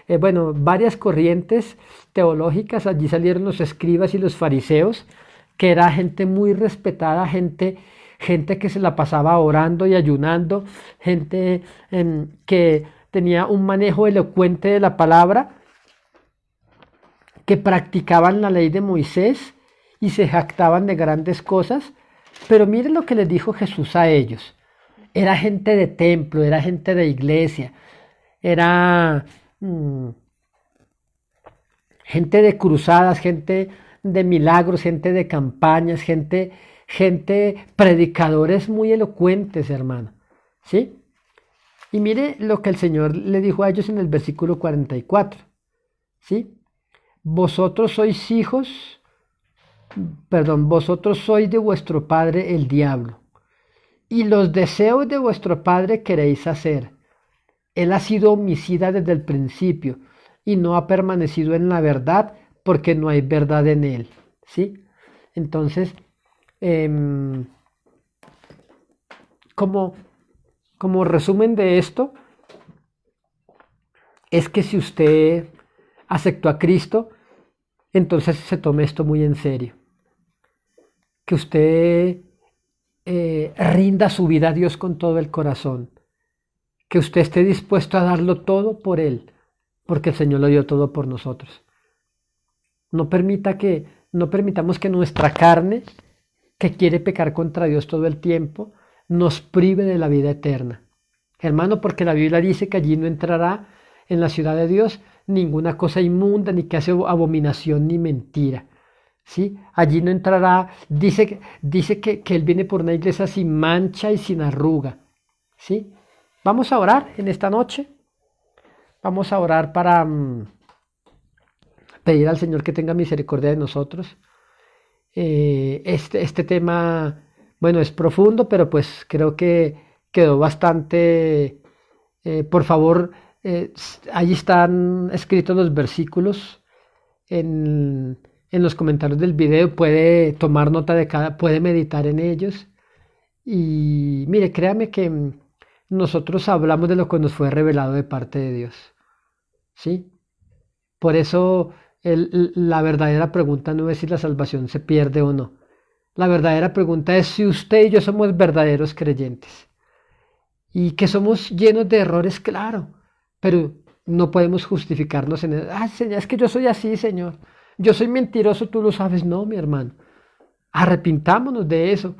varias corrientes teológicas. Allí salieron los escribas y los fariseos, que era gente muy respetada, gente que se la pasaba orando y ayunando, gente que tenía un manejo elocuente de la palabra, que practicaban la ley de Moisés y se jactaban de grandes cosas. Pero miren lo que les dijo Jesús a ellos. Era gente de templo, era gente de iglesia, era gente de cruzadas, gente de milagros, gente de campañas, gente, predicadores muy elocuentes, hermano. ¿Sí? Y mire lo que el Señor le dijo a ellos en el versículo 44. ¿Sí? Vosotros sois de vuestro padre el diablo, y los deseos de vuestro padre queréis hacer. Él ha sido homicida desde el principio, y no ha permanecido en la verdad, porque no hay verdad en él. ¿Sí? Entonces, como resumen de esto, es que si usted aceptó a Cristo, entonces se tome esto muy en serio. Que usted rinda su vida a Dios con todo el corazón. Que usted esté dispuesto a darlo todo por Él, porque el Señor lo dio todo por nosotros. No permitamos que nuestra carne, que quiere pecar contra Dios todo el tiempo, nos prive de la vida eterna. Hermano, porque la Biblia dice que allí no entrará en la ciudad de Dios ninguna cosa inmunda, ni que hace abominación, ni mentira. ¿Sí? Allí no entrará, dice que Él viene por una iglesia sin mancha y sin arruga. ¿Sí? Vamos a orar en esta noche. Vamos a orar para pedir al Señor que tenga misericordia de nosotros. Este tema, es profundo, pero pues creo que quedó bastante. Por favor, allí están escritos los versículos en los comentarios del video. Puede tomar nota de puede meditar en ellos. Y mire, créame que nosotros hablamos de lo que nos fue revelado de parte de Dios. ¿Sí? Por eso la verdadera pregunta no es si la salvación se pierde o no. La verdadera pregunta es si usted y yo somos verdaderos creyentes. Y que somos llenos de errores, claro, pero no podemos justificarnos en eso. Señor, es que yo soy así, Señor. Yo soy mentiroso, tú lo sabes. No, mi hermano. Arrepintámonos de eso.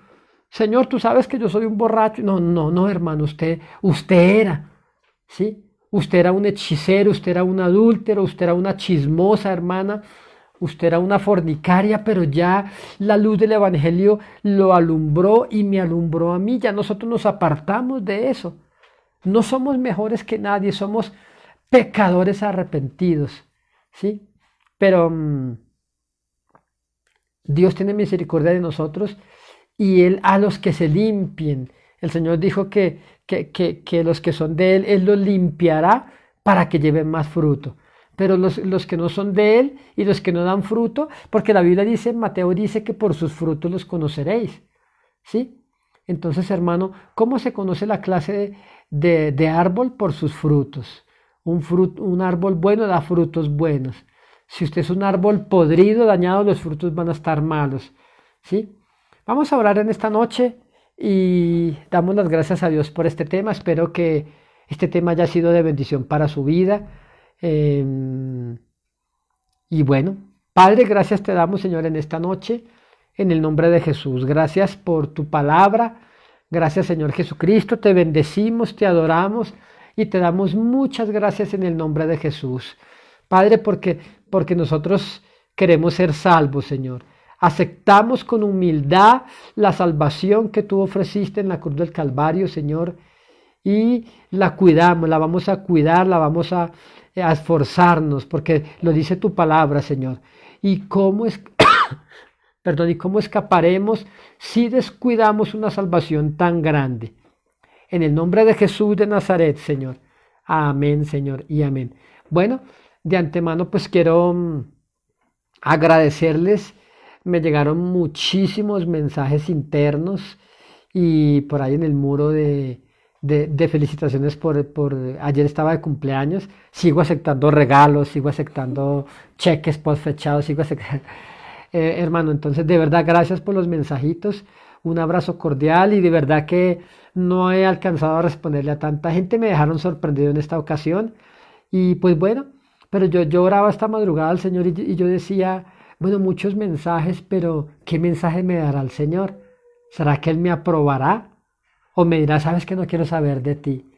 Señor, tú sabes que yo soy un borracho. No, hermano, usted era, ¿sí? Usted era un hechicero, usted era un adúltero, usted era una chismosa, hermana. Usted era una fornicaria, pero ya la luz del Evangelio lo alumbró y me alumbró a mí. Ya nosotros nos apartamos de eso. No somos mejores que nadie, somos pecadores arrepentidos, ¿sí? Pero Dios tiene misericordia de nosotros y Él a los que se limpien. El Señor dijo que los que son de Él los limpiará para que lleven más fruto. Pero los que no son de Él y los que no dan fruto, porque la Biblia dice, Mateo dice que por sus frutos los conoceréis. ¿Sí? Entonces, hermano, ¿cómo se conoce la clase de árbol? Por sus frutos. Un árbol bueno da frutos buenos. Si usted es un árbol podrido, dañado, los frutos van a estar malos. ¿Sí? Vamos a orar en esta noche y damos las gracias a Dios por este tema. Espero que este tema haya sido de bendición para su vida. Y bueno, Padre, gracias te damos, Señor, en esta noche, en el nombre de Jesús. Gracias por tu palabra, Gracias, Señor Jesucristo, te bendecimos, te adoramos y te damos muchas gracias en el nombre de Jesús. Padre, porque nosotros queremos ser salvos, Señor. Aceptamos con humildad la salvación que tú ofreciste en la cruz del Calvario, Señor, y la cuidamos, la vamos a cuidar, la vamos a esforzarnos, porque lo dice tu palabra, Señor. ¿Y cómo es, perdón, y cómo escaparemos si descuidamos una salvación tan grande? En el nombre de Jesús de Nazaret, Señor. Amén, Señor, y amén. Bueno, de antemano, pues quiero agradecerles. Me llegaron muchísimos mensajes internos y por ahí en el muro de felicitaciones por ayer estaba de cumpleaños. Sigo aceptando regalos, sigo aceptando cheques postfechados, sigo aceptando... hermano, entonces de verdad gracias por los mensajitos. Un abrazo cordial y de verdad que no he alcanzado a responderle a tanta gente. Me dejaron sorprendido en esta ocasión. Y pues bueno, pero yo oraba esta madrugada al Señor y yo decía, bueno, muchos mensajes, pero ¿qué mensaje me dará el Señor? ¿Será que Él me aprobará? ¿O me dirá, sabes que no quiero saber de ti?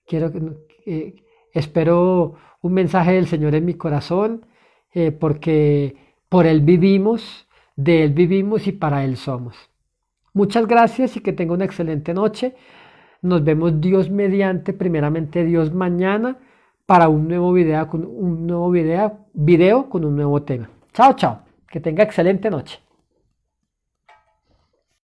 Quiero, espero un mensaje del Señor en mi corazón, porque por Él vivimos, de Él vivimos y para Él somos. Muchas gracias y que tenga una excelente noche. Nos vemos Dios mediante, primeramente Dios mañana para un nuevo video con un nuevo video con un nuevo tema. Chao, chao. Que tenga excelente noche.